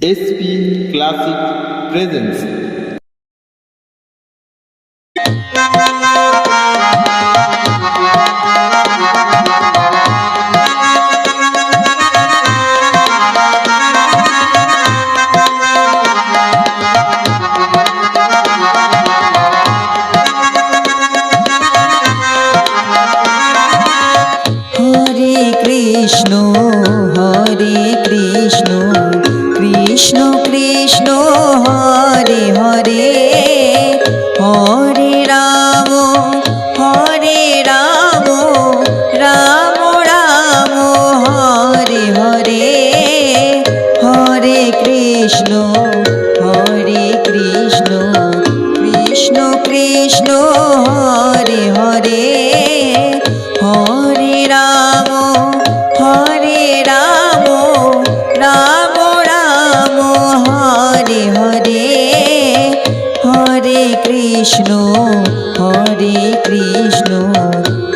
SP Classic presents Hare Krishna, Krishna Krishna, Hare Hare, Hare Rama, Hare Rama, Rama Rama, Hare Hare, Hare Krishna, Krishna Krishna, Hare Hare, Hare Rama, Hare Rama, Rama Rama, Hare Hare, Hare Krishna,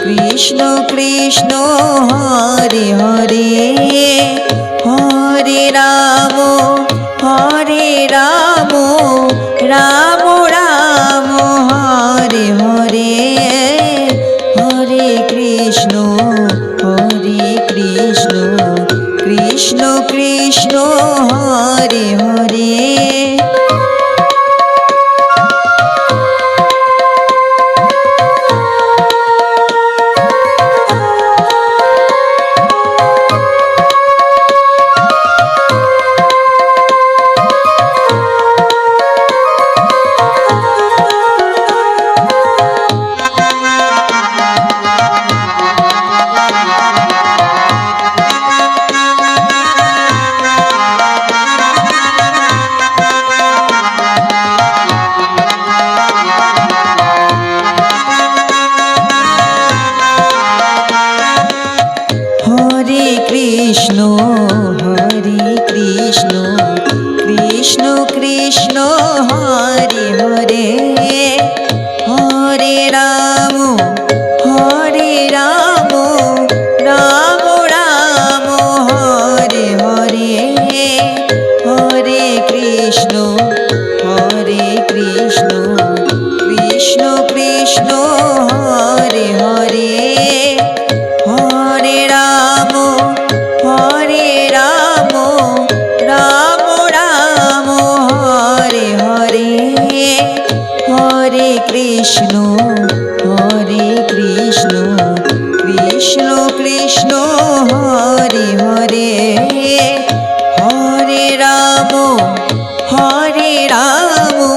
Krishna Krishna, Hare Hare, Hare Rama, Hare Rama, Rama Rama, Hare Hare, Hare Krishna, Krishna Krishna, Hare Hare. Krishna, Krishna Krishna, Hare Hare, Hare Rama, Hare Rama, Rama Rama, Hare Hare, Hare Krishna, Krishna Krishna, Hare Hare, Hare Rama, Hare Rama, Rama Rama, Hare Hare, Hare Krishna, Krishna Krishna, Hare Hare, Hare Rama, Hare Rama,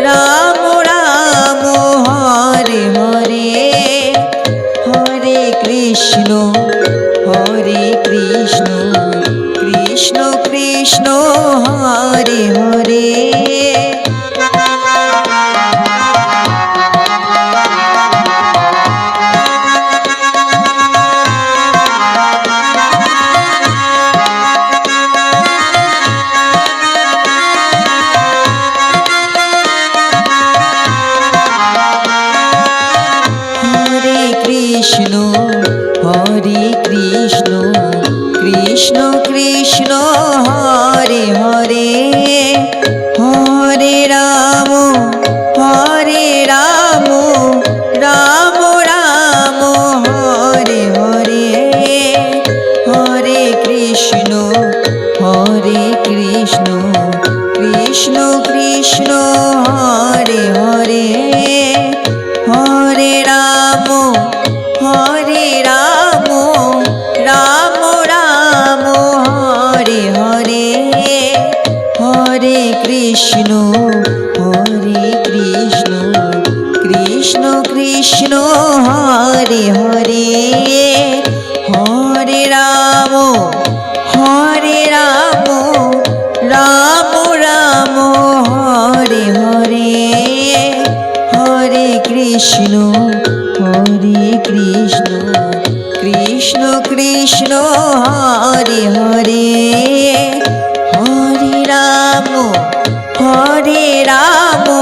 Rama Rama, Hare Hare, Hare Krishna, Krishna Krishna, Hare Hare. Krishna Krishna, Hare Hare, Hare Rama, Hare Rama, Rama Rama, Hare Hare, Hare Krishna, Krishna Krishna, Hare Hare, Hare Rama, Hare Rama, Rama Rama, Hare Hare, Hare Krishna, Krishna Krishna, Hare Hare, Hare Rama, Hare Rama, Rama Rama, Hare Hare, Hare Krishna, Krishna Krishna, Hare Hare, Hare Rama, Hare Rama,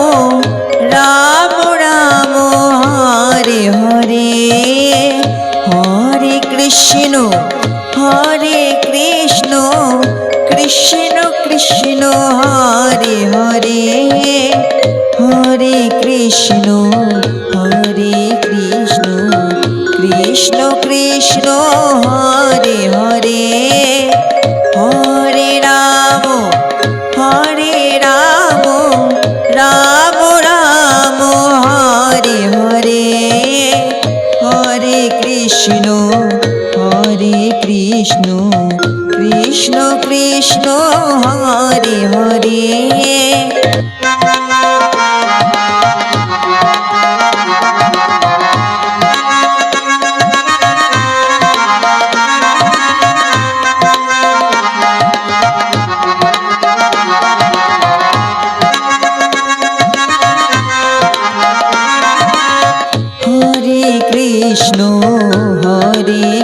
Rama Rama, Hare Hare, Hare Krishna, Hare Krishna, Krishna Krishna, Krishna Hare Hare Hare Krishna Krishna Krishna Hare Hare Hare Ram Ram Ram Hare Hare Hare Krishna Krishna Krishna Hare Hare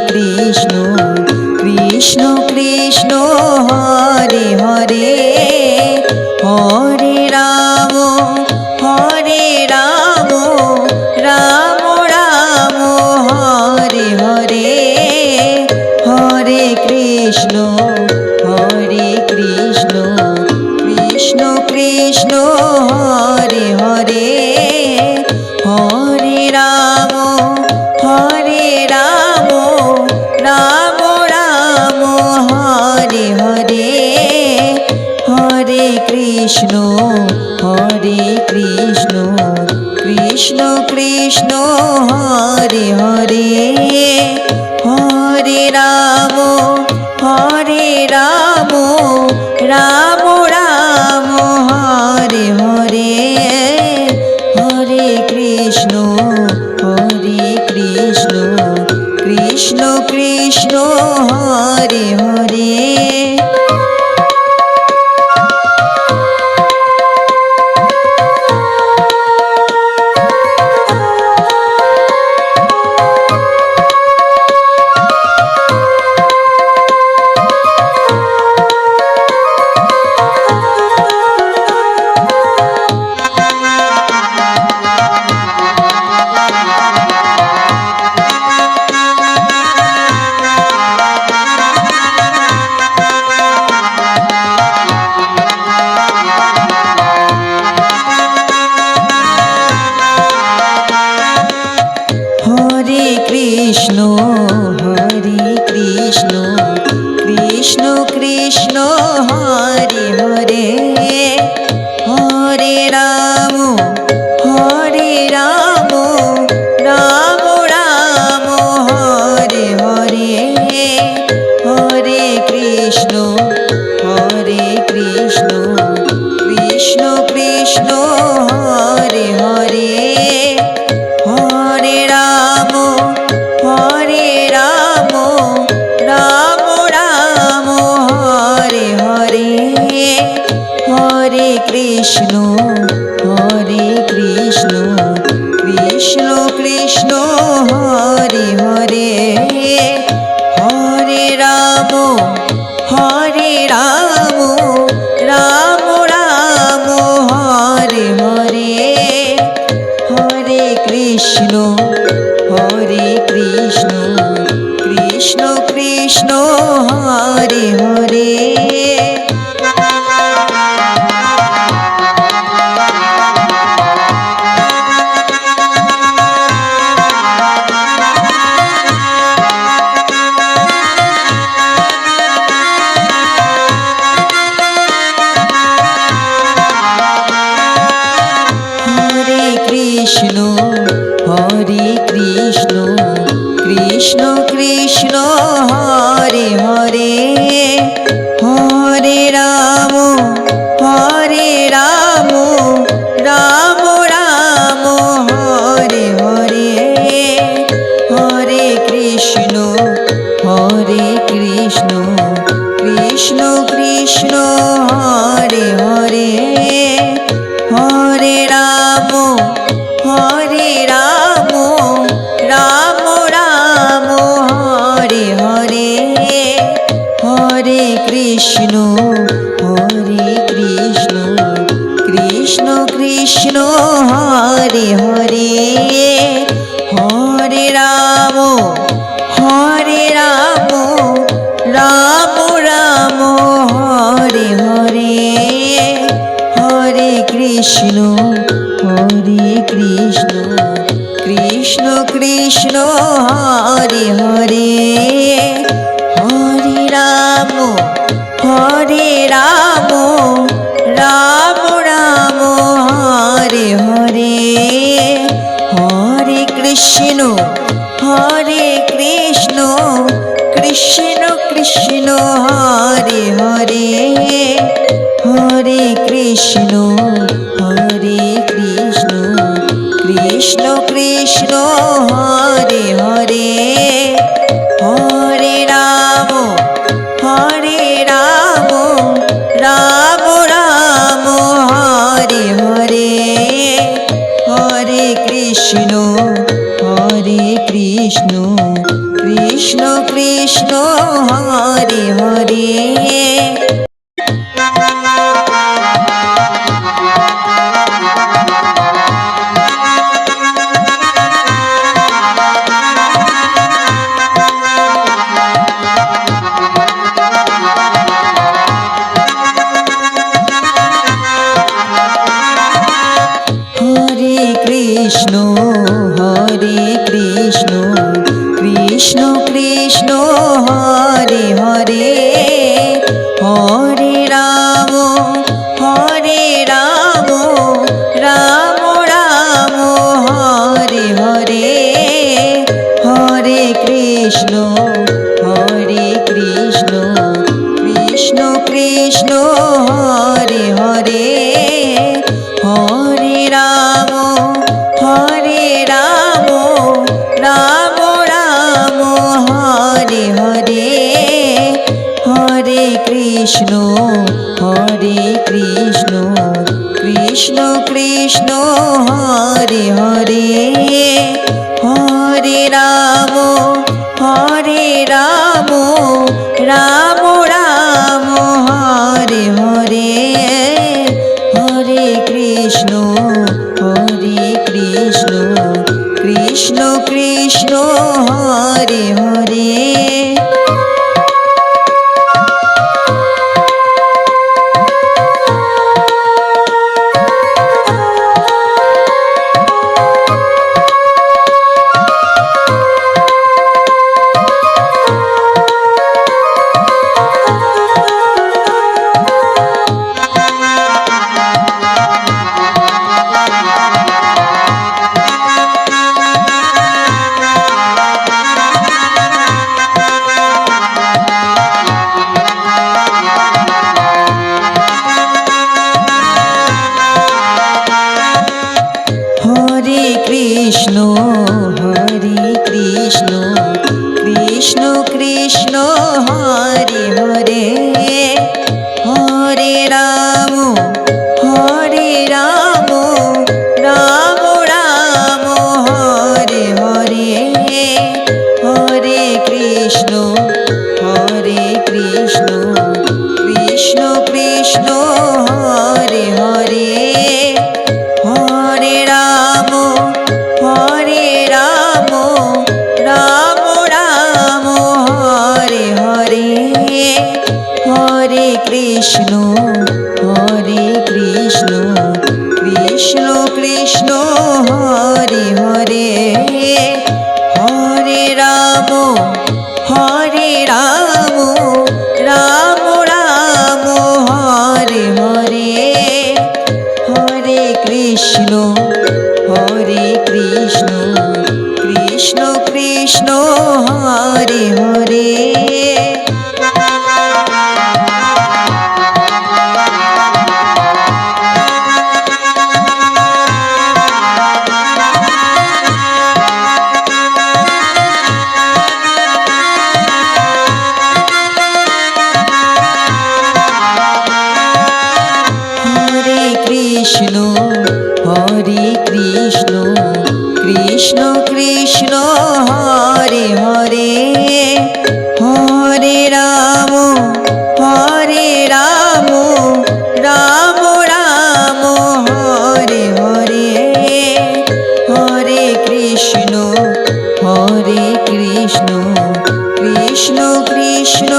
Krishna Krishna Krishna Hare Hare Hare Ram Ram Ram Hare Hare Hare Krishna Krishna Krishna Hare Hare Hare Ram Ram Ram Hare Hare Hare Krishna Krishna Krishna Hare Hare Hare Ram Ram Ram Hare Hare Hare Krishna Krishna Krishna Hare Hare Krishna Krishna Krishna Hare Hare Hare Ram Ram Ram Hare Hare Hare Krishna Krishna Krishna Hare Hare Hare Ram Ram Ram Hare Hare Hare Krishna Krishna Krishna Hare Hare Hare Ram Ram Ram Hare Hare Hare Krishna Krishna Krishna Hare Hare Krishna Krishna Krishna Hare Hare Hare Ram Ram Ram Hare Hare Hare Krishna Krishna Krishna Hare Hare Hare Ram Ram Ram Hare Hare Hare Krishna Krishna Krishna Hare Hare Hare Ram Ram Ram Hare Hare Krishna Krishna Krishna Hare Hare Hare Ram Ram Ram Hare Hare Hare Krishna Krishna Krishna Hare Hare Hare Krishna Krishna Krishna Hare Hare Hare Ram Ram Ram Hare Hare Hare Krishna Krishna Krishna Hare Hare Krishna Krishna Krishna Hare Hare Hare Ram Ram Ram Hare Hare Hare Krishna Krishna Krishna Hare Hare Hare Ram Ram Ram Hare Hare Hare Krishna Krishna Krishna Hare Hare Hare Ram Ram Ram Hare Hare Hare Krishna Krishna Krishna Hare Hare Krishna Krishna Krishna Hare Hare Hare Ram Ram Ram Hare Hare Hare Krishna Krishna Krishna Hare Hare Hare Ram Ram Ram Hare Hare Hare Krishna Krishna Krishna Hare Hare Hare Ram Ram Ram Hare Hare Hare Krishna Krishna Krishna Hare Hare Krishna Krishna Krishna Hare Hare Hare Ram Ram Ram Hare Hare Hare Krishna Krishna Krishna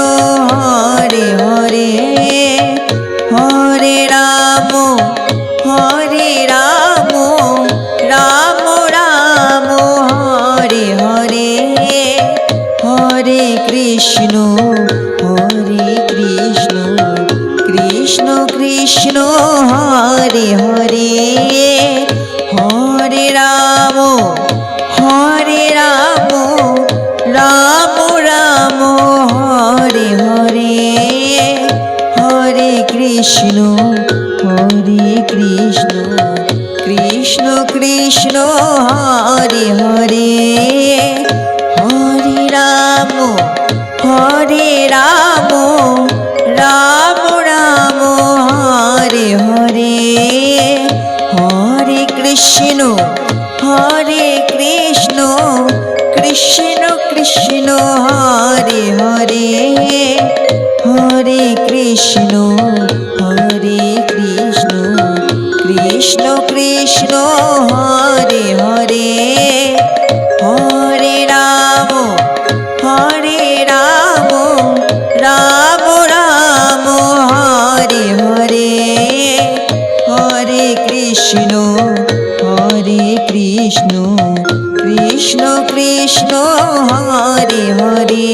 Hare Hare Hare Ram Hare Ram Ram Ram Hare Hare Hare Krishna Krishna Krishna Hare Hare Hare Ram Ram Ram Hare Hare Hare Krishna Krishna Krishna Hare Hare Hare Ram Ram Ram Hare Hare Hare Krishna Krishna Krishna Hare Hare Hare Krishna Krishna Krishna Hare Hare Hare Ram Ram Ram Hare Hare Hare Krishna Krishna Krishna Hare Hare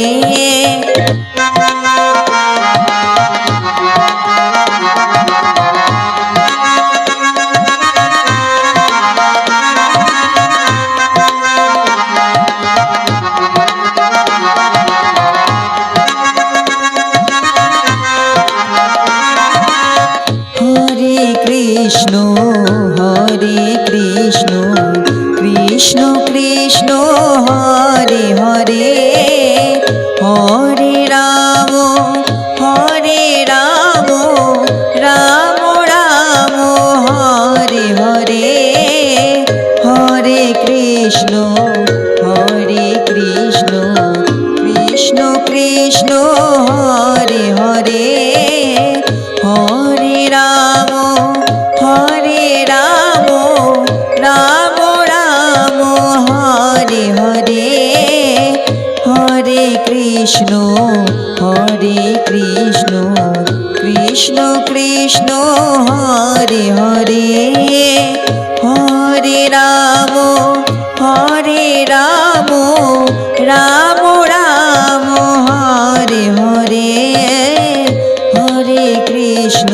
Krishna Krishna Hare Hare Hare Ram Ram Ram Hare Hare Hare Krishna Krishna Krishna Hare Hare Hare Ram Ram Ram Hare Hare Hare Krishna Krishna Krishna Hare Hare Hare Ram Ram Ram Hare Hare Hare Krishna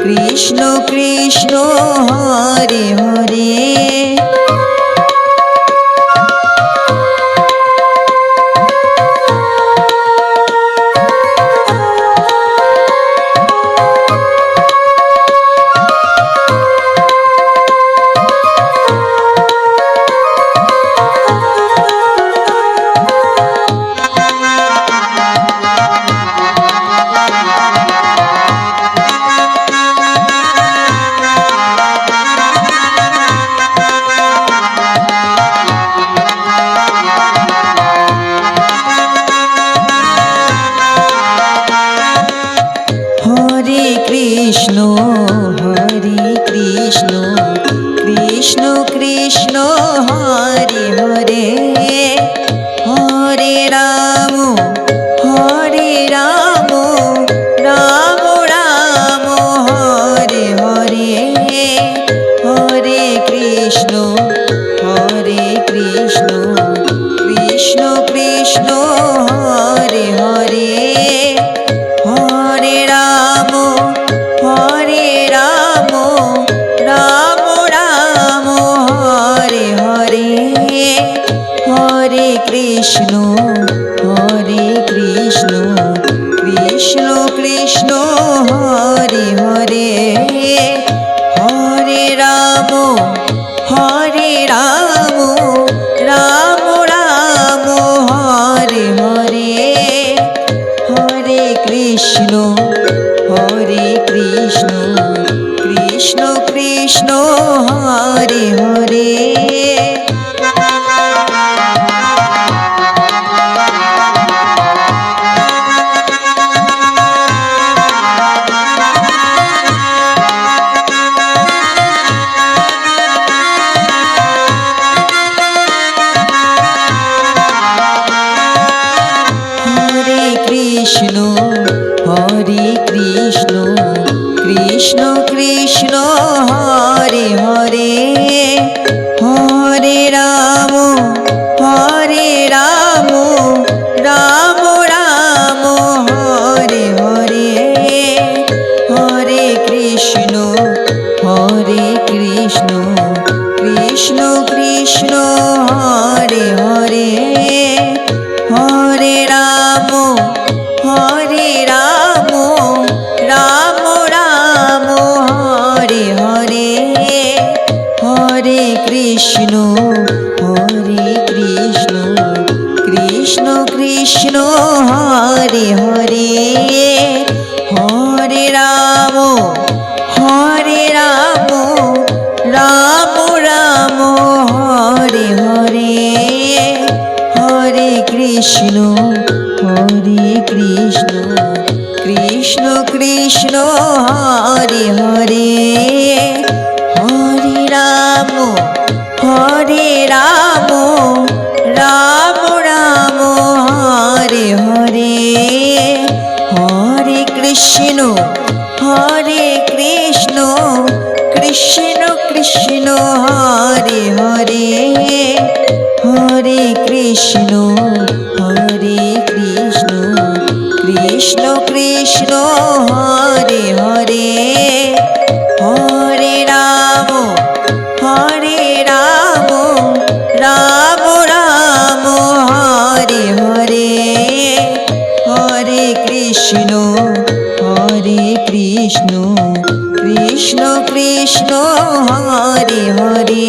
Krishna Krishna Hare Hare Krishna Krishna Krishna Hare Hare Hare Ram Ram Ram Hare Hare Hare Krishna Krishna Krishna Hare Hare Hare Ram Ram Ram Hare Hare Hare Krishna Krishna Krishna Hare Hare Hare Ram Ram Ram Hare Hare Hare Krishna Krishna Krishna Hare Hare Krishna Krishna Krishna Hare Hare Hare Ram Ram Ram Hare Hare Hare Krishna Krishna Krishna Hare Hare Hare Ram Ram Ram Hare Hare Hare Krishna Krishna Krishna Hare Hare Hare Ram Ram Ram Hare Hare Hare Krishna Krishna Krishna Hare Hare Hare Ram Ram Ram Hare Hare Hare Krishna Krishna Krishna Hare Hare Hare Krishna Krishna Krishna Hare Hare Hare Ram Ram Ram Hare Hare Hare Krishna Krishna Krishna Hare Hare